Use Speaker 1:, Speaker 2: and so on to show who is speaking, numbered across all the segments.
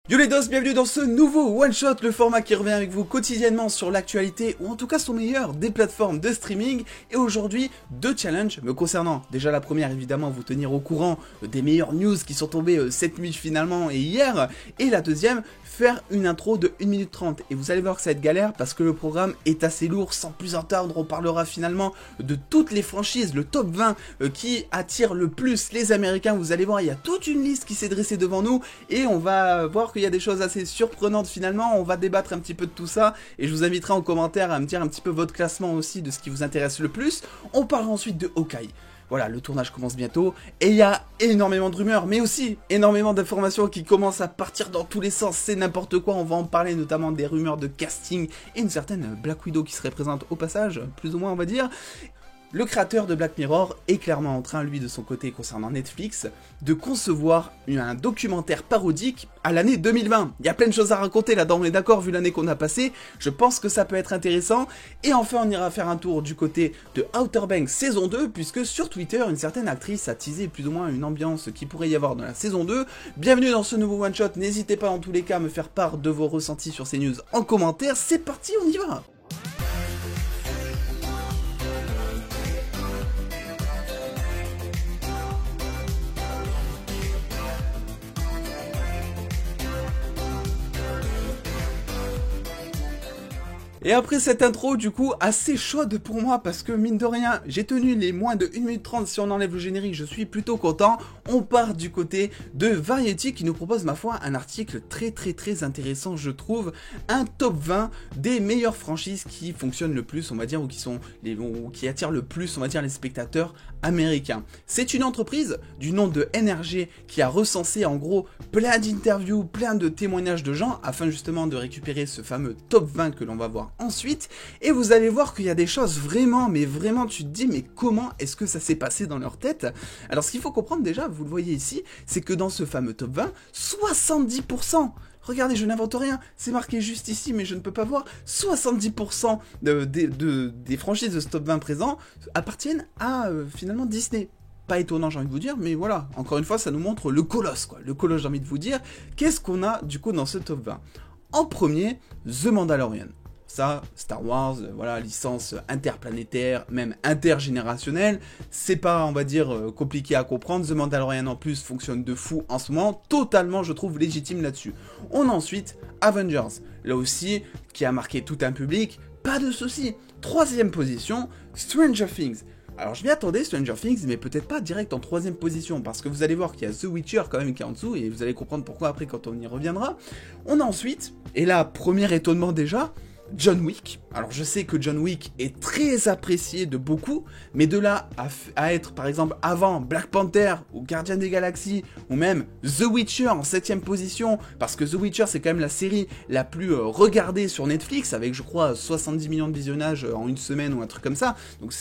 Speaker 1: Yo les dos, bienvenue dans ce nouveau One Shot, le format qui revient avec vous quotidiennement sur l'actualité, ou en tout cas son meilleur, des plateformes de streaming. Et aujourd'hui, deux challenges me concernant. Déjà la première, évidemment, vous tenir au courant des meilleures news qui sont tombées cette nuit finalement et hier. Et la deuxième, faire une intro de 1 minute 30. Et vous allez voir que ça va être galère parce que le programme est assez lourd. Sans plus attendre, on parlera finalement de toutes les franchises, le top 20 qui attire le plus les Américains. Vous allez voir, il y a toute une liste qui s'est dressée devant nous et on va voir qu'il y a des choses assez surprenantes finalement. On va débattre un petit peu de tout ça et je vous inviterai en commentaire à me dire un petit peu votre classement aussi de ce qui vous intéresse le plus. On parlera ensuite de Hawkeye. Voilà, le tournage commence bientôt et il y a énormément de rumeurs, mais aussi énormément d'informations qui commencent à partir dans tous les sens. C'est n'importe quoi, on va en parler, notamment des rumeurs de casting et une certaine Black Widow qui serait présente au passage, plus ou moins on va dire. Le créateur de Black Mirror est clairement en train, lui de son côté concernant Netflix, de concevoir un documentaire parodique à l'année 2020. Il y a plein de choses à raconter là-dedans, on est d'accord, vu l'année qu'on a passée, je pense que ça peut être intéressant. Et enfin on ira faire un tour du côté de Outer Banks saison 2, puisque sur Twitter, une certaine actrice a teasé plus ou moins une ambiance qui pourrait y avoir dans la saison 2. Bienvenue dans ce nouveau one-shot, n'hésitez pas en tous les cas à me faire part de vos ressentis sur ces news en commentaire. C'est parti, on y va! Et après cette intro, du coup, assez chaude pour moi, parce que mine de rien, j'ai tenu les moins de 1 minute 30, si on enlève le générique, je suis plutôt content. On part du côté de Variety, qui nous propose, ma foi, un article très intéressant, je trouve. Un top 20 des meilleures franchises qui fonctionnent le plus, on va dire, ou qui attirent le plus, on va dire, les spectateurs américains. C'est une entreprise du nom de NRG qui a recensé, en gros, plein d'interviews, plein de témoignages de gens, afin justement de récupérer ce fameux top 20 que l'on va voir ensuite, et vous allez voir qu'il y a des choses vraiment, mais vraiment tu te dis mais comment est-ce que ça s'est passé dans leur tête? Alors ce qu'il faut comprendre déjà, vous le voyez ici, c'est que dans ce fameux top 20, 70%, regardez, je n'invente rien, c'est marqué juste ici, mais je ne peux pas voir, 70% des franchises de ce top 20 présents appartiennent à finalement Disney. Pas étonnant, j'ai envie de vous dire, mais voilà, encore une fois, ça nous montre le colosse, quoi. Le colosse, j'ai envie de vous dire. Qu'est-ce qu'on a, du coup, dans ce top 20? En premier, The Mandalorian. Ça, Star Wars, voilà, licence interplanétaire, même intergénérationnelle, c'est pas, on va dire, compliqué à comprendre. The Mandalorian en plus fonctionne de fou en ce moment, totalement, je trouve, légitime là-dessus. On a ensuite Avengers, là aussi, qui a marqué tout un public, pas de souci. Troisième position, Stranger Things. Alors je m'y attendais, Stranger Things, mais peut-être pas direct en troisième position, parce que vous allez voir qu'il y a The Witcher quand même qui est en dessous, et vous allez comprendre pourquoi après quand on y reviendra. On a ensuite, et là, premier étonnement déjà, John Wick. Alors je sais que John Wick est très apprécié de beaucoup, mais de là à être par exemple avant Black Panther ou Guardian des Galaxies ou même The Witcher en 7ème position, parce que The Witcher c'est quand même la série la plus regardée sur Netflix avec je crois 70 millions de visionnages en une semaine ou un truc comme ça, donc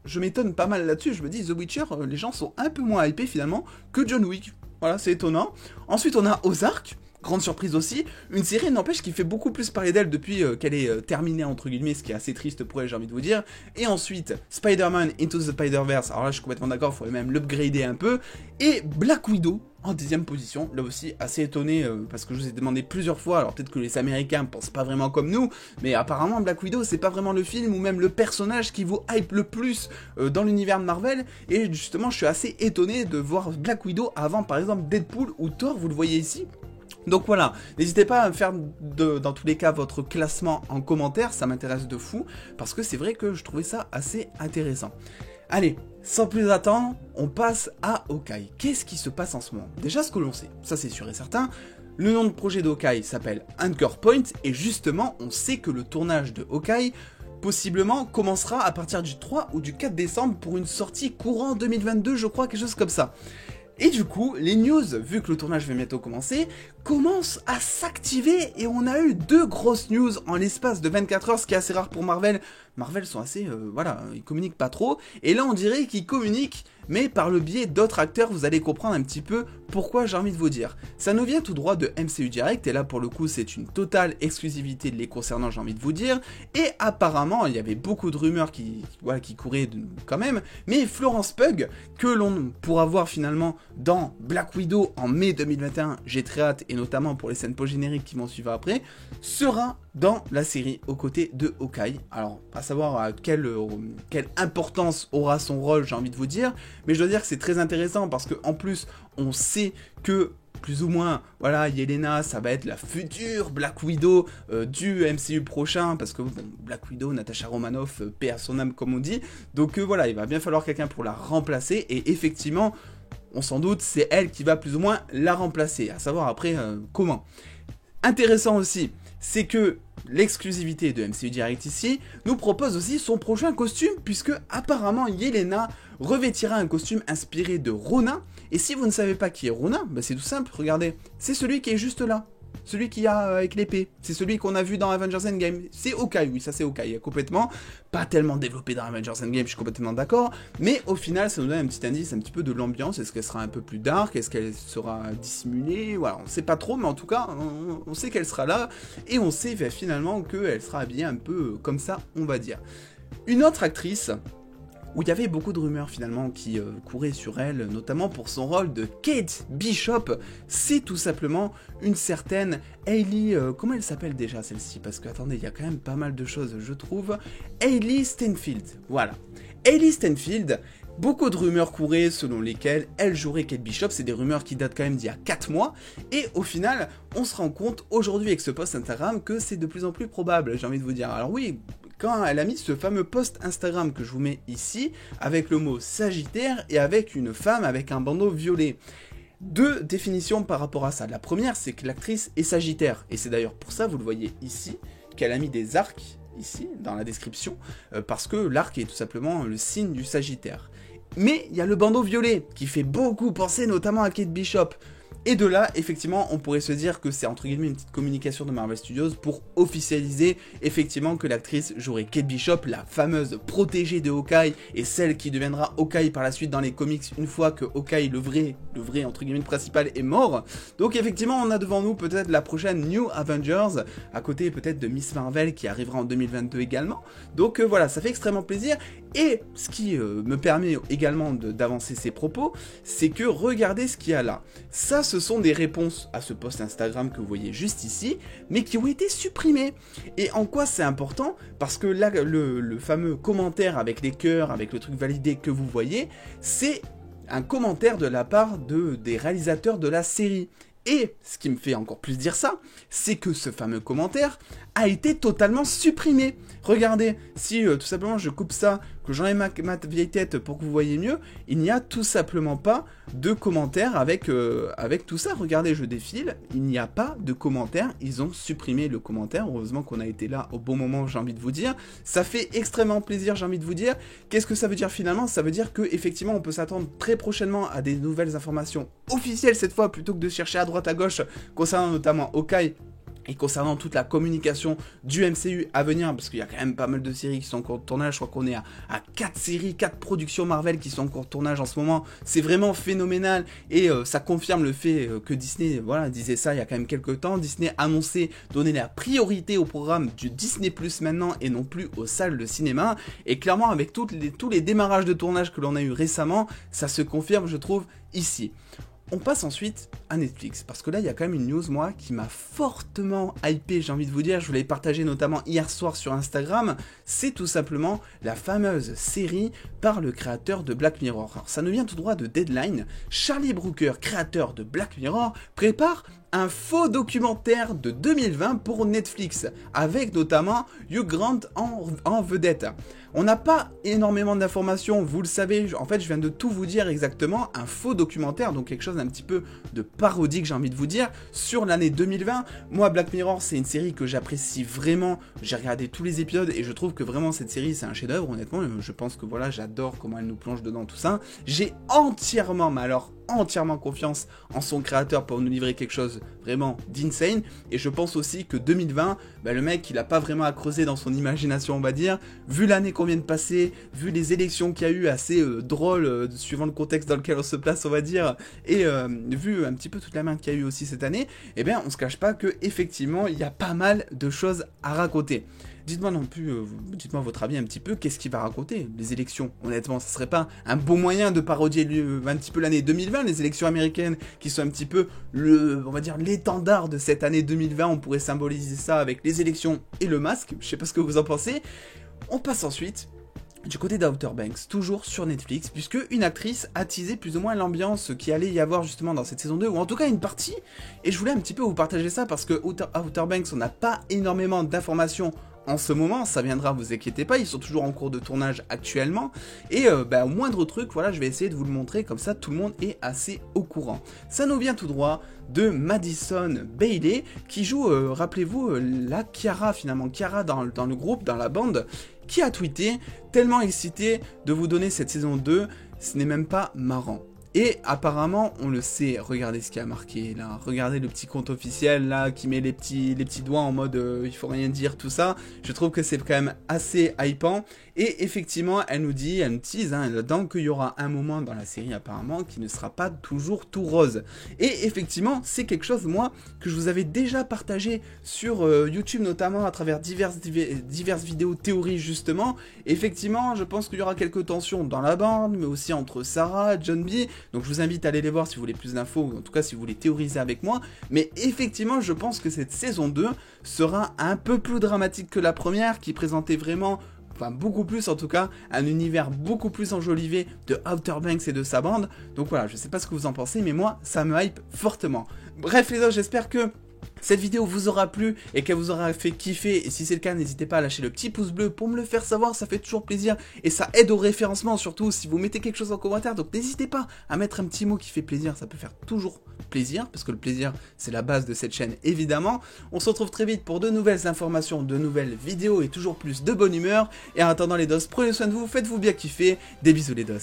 Speaker 1: je m'étonne pas mal là-dessus, je me dis The Witcher, les gens sont un peu moins hypés finalement que John Wick, voilà c'est étonnant. Ensuite on a Ozark. Grande surprise aussi, une série n'empêche qui fait beaucoup plus parler d'elle depuis qu'elle est terminée entre guillemets, ce qui est assez triste pour elle, j'ai envie de vous dire. Et ensuite, Spider-Man Into the Spider-Verse, alors là je suis complètement d'accord, il faudrait même l'upgrader un peu. Et Black Widow en 10ème position, là aussi assez étonné parce que je vous ai demandé plusieurs fois, alors peut-être que les Américains pensent pas vraiment comme nous, mais apparemment Black Widow c'est pas vraiment le film ou même le personnage qui vous hype le plus dans l'univers de Marvel, et justement je suis assez étonné de voir Black Widow avant par exemple Deadpool ou Thor, vous le voyez ici. Donc voilà, n'hésitez pas à me faire dans tous les cas votre classement en commentaire, ça m'intéresse de fou, parce que c'est vrai que je trouvais ça assez intéressant. Allez, sans plus attendre, on passe à Hawkeye. Qu'est-ce qui se passe en ce moment? Déjà ce que l'on sait, ça c'est sûr et certain, le nom de projet d'Hawkeye s'appelle Anchor Point, et justement on sait que le tournage de Hawkeye possiblement commencera à partir du 3 ou du 4 décembre pour une sortie courant 2022, je crois, quelque chose comme ça. Et du coup, les news, vu que le tournage va bientôt commencer, commencent à s'activer et on a eu 2 grosses news en l'espace de 24 heures, ce qui est assez rare pour Marvel. Marvel sont assez, voilà, ils communiquent pas trop. Et là, on dirait qu'ils communiquent, mais par le biais d'autres acteurs, vous allez comprendre un petit peu pourquoi j'ai envie de vous dire. Ça nous vient tout droit de MCU Direct, et là pour le coup c'est une totale exclusivité les concernant, j'ai envie de vous dire, et apparemment il y avait beaucoup de rumeurs qui couraient quand même, mais Florence Pugh, que l'on pourra voir finalement dans Black Widow en mai 2021, j'ai très hâte, et notamment pour les scènes post-génériques qui vont suivre après, sera dans la série aux côtés de Hawkeye. Alors, à savoir quelle importance aura son rôle, j'ai envie de vous dire, mais je dois dire que c'est très intéressant parce qu'en plus, on sait que plus ou moins, voilà, Yelena, ça va être la future Black Widow du MCU prochain, parce que bon, Black Widow, Natasha Romanoff, paix à son âme comme on dit, donc voilà, il va bien falloir quelqu'un pour la remplacer, et effectivement, on s'en doute, c'est elle qui va plus ou moins la remplacer, à savoir après comment. Intéressant aussi, c'est que l'exclusivité de MCU Direct ici nous propose aussi son prochain costume, puisque apparemment Yelena revêtira un costume inspiré de Ronin. Et si vous ne savez pas qui est Ronin, bah c'est tout simple, regardez, c'est celui qui est juste là. Celui qui a avec l'épée, c'est celui qu'on a vu dans Avengers Endgame, c'est Hawkeye, oui ça c'est Hawkeye, complètement, pas tellement développé dans Avengers Endgame, je suis complètement d'accord, mais au final ça nous donne un petit indice, un petit peu de l'ambiance, est-ce qu'elle sera un peu plus dark, est-ce qu'elle sera dissimulée, voilà, on sait pas trop, mais en tout cas, on sait qu'elle sera là, et on sait finalement qu'elle sera habillée un peu comme ça, on va dire. Une autre actrice, où il y avait beaucoup de rumeurs finalement qui couraient sur elle, notamment pour son rôle de Kate Bishop, c'est tout simplement une certaine Hailey, comment elle s'appelle déjà celle-ci, parce que attendez, il y a quand même pas mal de choses je trouve, Hailey Steinfeld, voilà. Hailey Steinfeld, beaucoup de rumeurs couraient selon lesquelles elle jouerait Kate Bishop, c'est des rumeurs qui datent quand même d'il y a 4 mois, et au final, on se rend compte aujourd'hui avec ce post Instagram que c'est de plus en plus probable, j'ai envie de vous dire. Alors oui, quand elle a mis ce fameux post Instagram que je vous mets ici, avec le mot Sagittaire et avec une femme avec un bandeau violet. Deux définitions par rapport à ça. La première, c'est que l'actrice est Sagittaire, et c'est d'ailleurs pour ça, vous le voyez ici, qu'elle a mis des arcs ici, dans la description, parce que l'arc est tout simplement le signe du Sagittaire. Mais il y a le bandeau violet, qui fait beaucoup penser notamment à Kate Bishop. Et de là, effectivement, on pourrait se dire que c'est entre guillemets une petite communication de Marvel Studios pour officialiser effectivement que l'actrice jouerait Kate Bishop, la fameuse protégée de Hawkeye, et celle qui deviendra Hawkeye par la suite dans les comics une fois que Hawkeye, le vrai entre guillemets principal, est mort. Donc effectivement, on a devant nous peut-être la prochaine New Avengers, à côté peut-être de Miss Marvel qui arrivera en 2022 également. Donc voilà, ça fait extrêmement plaisir. Et ce qui me permet également d'avancer ces propos, c'est que regardez ce qu'il y a là. Ça, ce sont des réponses à ce post Instagram que vous voyez juste ici, mais qui ont été supprimées. Et en quoi c'est important? Parce que là, le fameux commentaire avec les cœurs, avec le truc validé que vous voyez, c'est un commentaire de la part des réalisateurs de la série. Et ce qui me fait encore plus dire ça, c'est que ce fameux commentaire a été totalement supprimé. Regardez, si tout simplement je coupe ça, que j'enlève ma vieille tête pour que vous voyez mieux, il n'y a tout simplement pas de commentaire avec tout ça. Regardez, je défile, il n'y a pas de commentaire, ils ont supprimé le commentaire. Heureusement qu'on a été là au bon moment, j'ai envie de vous dire. Ça fait extrêmement plaisir, j'ai envie de vous dire. Qu'est-ce que ça veut dire finalement? Ça veut dire qu'effectivement on peut s'attendre très prochainement à des nouvelles informations officielles cette fois, plutôt que de chercher à droite à gauche concernant notamment Hawkeye et concernant toute la communication du MCU à venir, parce qu'il y a quand même pas mal de séries qui sont en cours de tournage. Je crois qu'on est à 4 séries, 4 productions Marvel qui sont en cours de tournage en ce moment. C'est vraiment phénoménal, et ça confirme le fait que Disney, voilà, disait ça il y a quand même quelques temps. Disney annonçait donner la priorité au programme du Disney Plus maintenant, et non plus aux salles de cinéma. Et clairement, avec tous les démarrages de tournage que l'on a eu récemment, ça se confirme, je trouve, ici. On passe ensuite à Netflix, parce que là il y a quand même une news moi qui m'a fortement hypé, j'ai envie de vous dire, je vous l'ai partagé notamment hier soir sur Instagram, c'est tout simplement la fameuse série par le créateur de Black Mirror. Alors ça nous vient tout droit de Deadline. Charlie Brooker, créateur de Black Mirror, prépare un faux documentaire de 2020 pour Netflix, avec notamment Hugh Grant en vedette. On n'a pas énormément d'informations, vous le savez, en fait je viens de tout vous dire exactement, un faux documentaire, donc quelque chose d'un petit peu de parodique, j'ai envie de vous dire, sur l'année 2020. Moi, Black Mirror, c'est une série que j'apprécie vraiment, j'ai regardé tous les épisodes et je trouve que vraiment cette série c'est un chef-d'œuvre, honnêtement, je pense que voilà, j'adore comment elle nous plonge dedans, tout ça. J'ai entièrement, mais alors entièrement confiance en son créateur pour nous livrer quelque chose vraiment d'insane. Et je pense aussi que 2020, le mec, il a pas vraiment à creuser dans son imagination, on va dire. Vu l'année qu'on vient de passer, vu les élections qu'il y a eu assez drôles, suivant le contexte dans lequel on se place, on va dire, et vu un petit peu toute la merde qu'il y a eu aussi cette année, eh bien, on se cache pas que effectivement, il y a pas mal de choses à raconter. Dites-moi non plus, dites-moi votre avis un petit peu, qu'est-ce qu'il va raconter, les élections? Honnêtement, ce serait pas un bon moyen de parodier un petit peu l'année 2020, les élections américaines, qui sont un petit peu on va dire, l'étendard de cette année 2020, on pourrait symboliser ça avec les élections et le masque, je sais pas ce que vous en pensez. On passe ensuite du côté d'Outer Banks, toujours sur Netflix, puisque une actrice a teasé plus ou moins l'ambiance qu'il allait y avoir justement dans cette saison 2, ou en tout cas une partie, et je voulais un petit peu vous partager ça, parce que Outer Banks, on n'a pas énormément d'informations en ce moment, ça viendra, vous inquiétez pas, ils sont toujours en cours de tournage actuellement, et au moindre truc, voilà, je vais essayer de vous le montrer, comme ça tout le monde est assez au courant. Ça nous vient tout droit de Madison Bailey, qui joue, rappelez-vous, la Kiara finalement, Kiara dans le groupe, dans la bande, qui a tweeté, tellement excité de vous donner cette saison 2, ce n'est même pas marrant. Et apparemment, on le sait, regardez ce qui a marqué là, regardez le petit compte officiel là, qui met les petits doigts en mode il faut rien dire, tout ça. Je trouve que c'est quand même assez hypant. Et effectivement, elle nous tease là-dedans qu'il y aura un moment dans la série apparemment qui ne sera pas toujours tout rose. Et effectivement, c'est quelque chose, moi, que je vous avais déjà partagé sur YouTube, notamment à travers diverses vidéos théories justement. Effectivement, je pense qu'il y aura quelques tensions dans la bande, mais aussi entre Sarah, John B. Donc je vous invite à aller les voir si vous voulez plus d'infos, ou en tout cas si vous voulez théoriser avec moi. Mais effectivement, je pense que cette saison 2 sera un peu plus dramatique que la première, qui présentait vraiment, enfin beaucoup plus en tout cas, un univers beaucoup plus enjolivé de Outer Banks et de sa bande. Donc voilà, je sais pas ce que vous en pensez, mais moi, ça me hype fortement. Bref les autres, j'espère que cette vidéo vous aura plu et qu'elle vous aura fait kiffer, et si c'est le cas, n'hésitez pas à lâcher le petit pouce bleu pour me le faire savoir, ça fait toujours plaisir et ça aide au référencement, surtout si vous mettez quelque chose en commentaire. Donc n'hésitez pas à mettre un petit mot qui fait plaisir, ça peut faire toujours plaisir, parce que le plaisir c'est la base de cette chaîne évidemment. On se retrouve très vite pour de nouvelles informations, de nouvelles vidéos et toujours plus de bonne humeur. Et en attendant les dos, prenez soin de vous, faites-vous bien kiffer, des bisous les dos.